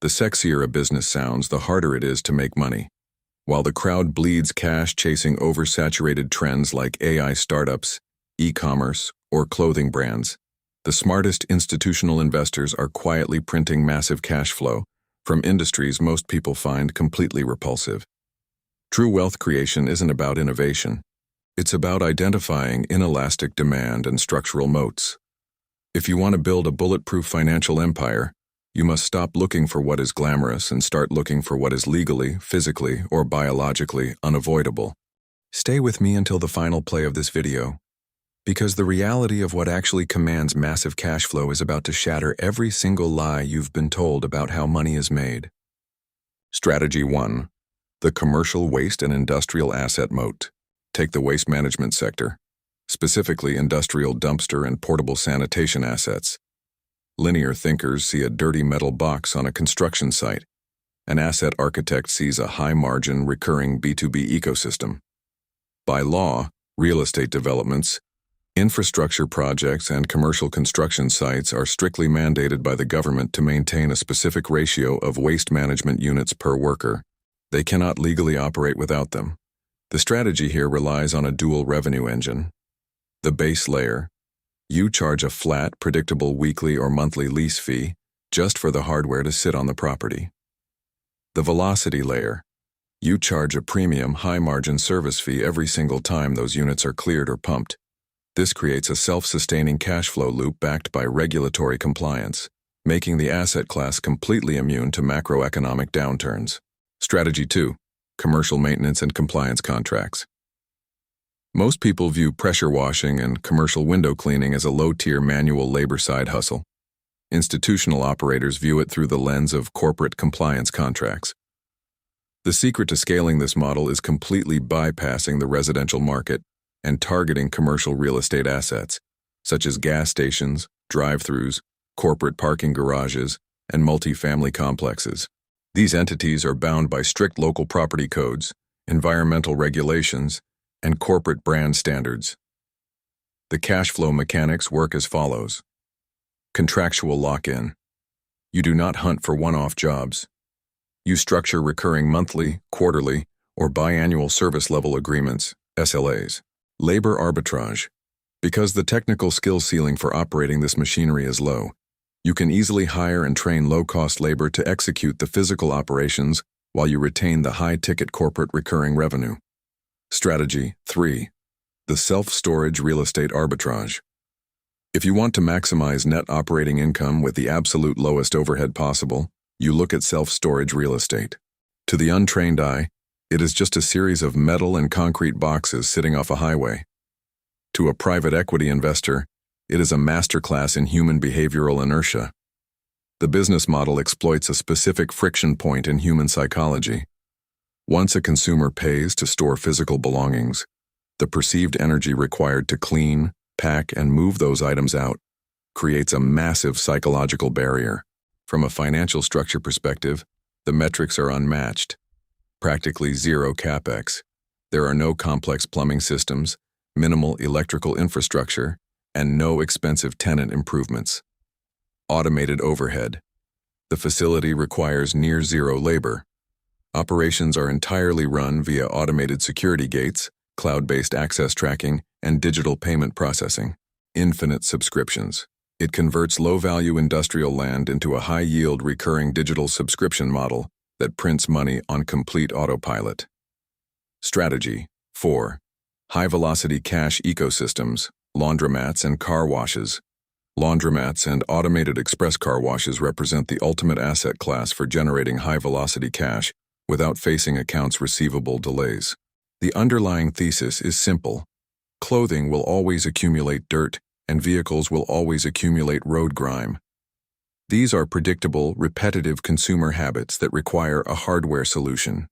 The sexier a business sounds, the harder it is to make money. While the crowd bleeds cash chasing oversaturated trends like AI startups, e-commerce, or clothing brands, the smartest institutional investors are quietly printing massive cash flow from industries most people find completely repulsive. True wealth creation isn't about innovation. It's about identifying inelastic demand and structural moats. If you want to build a bulletproof financial empire, you must stop looking for what is glamorous and start looking for what is legally, physically, or biologically unavoidable. Stay with me until the final play of this video, because the reality of what actually commands massive cash flow is about to shatter every single lie you've been told about how money is made. Strategy 1. The commercial waste and industrial asset moat. Take the waste management sector, specifically industrial dumpster and portable sanitation assets. Linear thinkers see a dirty metal box on a construction site. An asset architect sees a high-margin, recurring B2B ecosystem. By law, real estate developments, infrastructure projects, and commercial construction sites are strictly mandated by the government to maintain a specific ratio of waste management units per worker. They cannot legally operate without them. The strategy here relies on a dual revenue engine. The base layer. You charge a flat, predictable weekly or monthly lease fee just for the hardware to sit on the property. The velocity layer. You charge a premium, high-margin service fee every single time those units are cleared or pumped. This creates a self-sustaining cash flow loop backed by regulatory compliance, making the asset class completely immune to macroeconomic downturns. Strategy 2. Commercial maintenance and compliance contracts. Most people view pressure washing and commercial window cleaning as a low-tier manual labor side hustle. Institutional operators view it through the lens of corporate compliance contracts. The secret to scaling this model is completely bypassing the residential market and targeting commercial real estate assets, such as gas stations, drive-thrus, corporate parking garages, and multifamily complexes. These entities are bound by strict local property codes, environmental regulations, and corporate brand standards. The cash flow mechanics work as follows. Contractual lock-in. You do not hunt for one-off jobs. You structure recurring monthly, quarterly, or biannual service level agreements, SLAs. Labor arbitrage. Because the technical skill ceiling for operating this machinery is low, you can easily hire and train low-cost labor to execute the physical operations while you retain the high-ticket corporate recurring revenue. Strategy 3. The self-storage real estate arbitrage. If you want to maximize net operating income with the absolute lowest overhead possible, you look at self-storage real estate. To the untrained eye, it is just a series of metal and concrete boxes sitting off a highway. To a private equity investor, it is a masterclass in human behavioral inertia. The business model exploits a specific friction point in human psychology. Once a consumer pays to store physical belongings, the perceived energy required to clean, pack, and move those items out creates a massive psychological barrier. From a financial structure perspective, the metrics are unmatched. Practically zero capex. There are no complex plumbing systems, minimal electrical infrastructure, and no expensive tenant improvements. Automated overhead. The facility requires near zero labor. Operations are entirely run via automated security gates, cloud-based access tracking, and digital payment processing. Infinite subscriptions. It converts low-value industrial land into a high-yield recurring digital subscription model that prints money on complete autopilot. Strategy 4. High-velocity cash ecosystems, laundromats and car washes. Laundromats and automated express car washes represent the ultimate asset class for generating high-velocity cash without facing accounts receivable delays. The underlying thesis is simple. Clothing will always accumulate dirt, and vehicles will always accumulate road grime. These are predictable, repetitive consumer habits that require a hardware solution.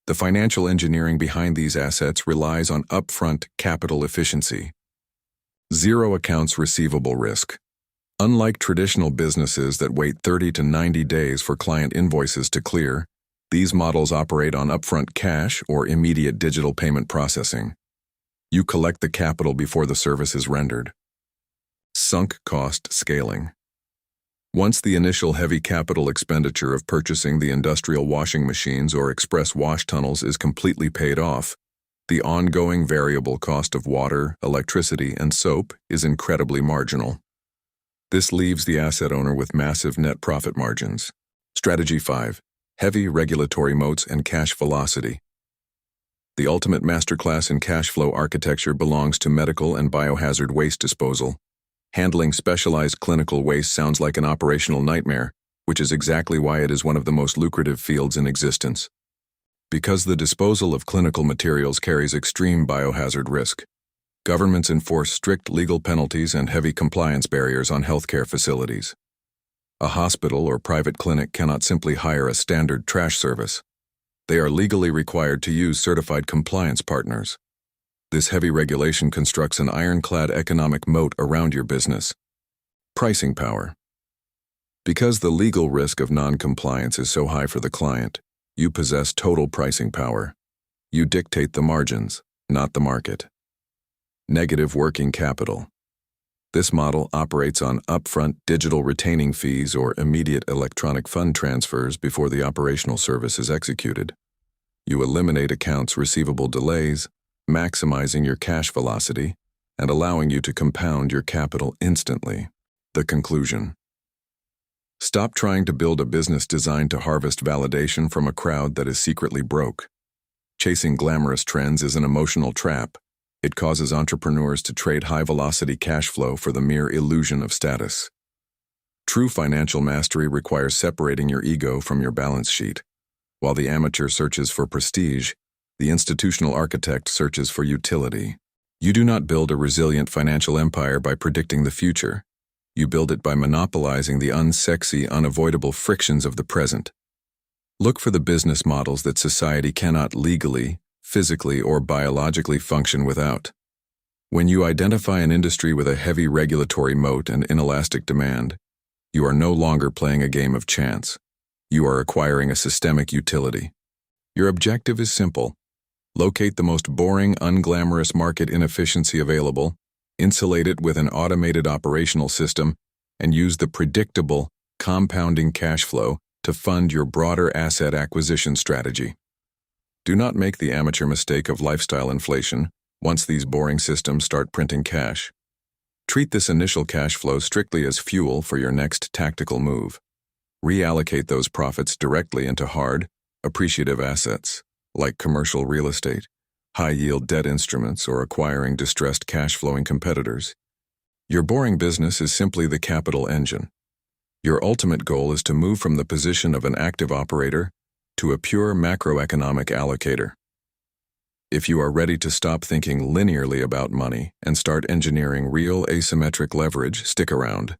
The financial engineering behind these assets relies on upfront capital efficiency. Zero accounts receivable risk. Unlike traditional businesses that wait 30 to 90 days for client invoices to clear, these models operate on upfront cash or immediate digital payment processing. You collect the capital before the service is rendered. Sunk cost scaling. Once the initial heavy capital expenditure of purchasing the industrial washing machines or express wash tunnels is completely paid off, the ongoing variable cost of water, electricity, and soap is incredibly marginal. This leaves the asset owner with massive net profit margins. Strategy 5. Heavy regulatory moats and cash velocity. The ultimate masterclass in cash flow architecture belongs to medical and biohazard waste disposal. Handling specialized clinical waste sounds like an operational nightmare, which is exactly why it is one of the most lucrative fields in existence. Because the disposal of clinical materials carries extreme biohazard risk, governments enforce strict legal penalties and heavy compliance barriers on healthcare facilities. A hospital or private clinic cannot simply hire a standard trash service. They are legally required to use certified compliance partners. This heavy regulation constructs an ironclad economic moat around your business. Pricing power. Because the legal risk of non-compliance is so high for the client, you possess total pricing power. You dictate the margins, not the market. Negative working capital. This model operates on upfront digital retaining fees or immediate electronic fund transfers before the operational service is executed. You eliminate accounts receivable delays, maximizing your cash velocity and allowing you to compound your capital instantly. The conclusion. Stop trying to build a business designed to harvest validation from a crowd that is secretly broke. Chasing glamorous trends is an emotional trap. It causes entrepreneurs to trade high-velocity cash flow for the mere illusion of status. True financial mastery requires separating your ego from your balance sheet. While the amateur searches for prestige, the institutional architect searches for utility. You do not build a resilient financial empire by predicting the future. You build it by monopolizing the unsexy, unavoidable frictions of the present. Look for the business models that society cannot legally, physically, or biologically function without. When you identify an industry with a heavy regulatory moat and inelastic demand, you are no longer playing a game of chance. You are acquiring a systemic utility. Your objective is simple. Locate the most boring, unglamorous market inefficiency available, insulate it with an automated operational system, and use the predictable, compounding cash flow to fund your broader asset acquisition strategy. Do not make the amateur mistake of lifestyle inflation once these boring systems start printing cash. Treat this initial cash flow strictly as fuel for your next tactical move. Reallocate those profits directly into hard, appreciative assets, like commercial real estate, high-yield debt instruments, or acquiring distressed cash-flowing competitors. Your boring business is simply the capital engine. Your ultimate goal is to move from the position of an active operator to a pure macroeconomic allocator. If you are ready to stop thinking linearly about money and start engineering real asymmetric leverage, stick around.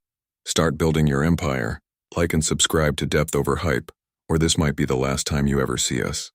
Start building your empire. Like and subscribe to Depth Over Hype, or this might be the last time you ever see us.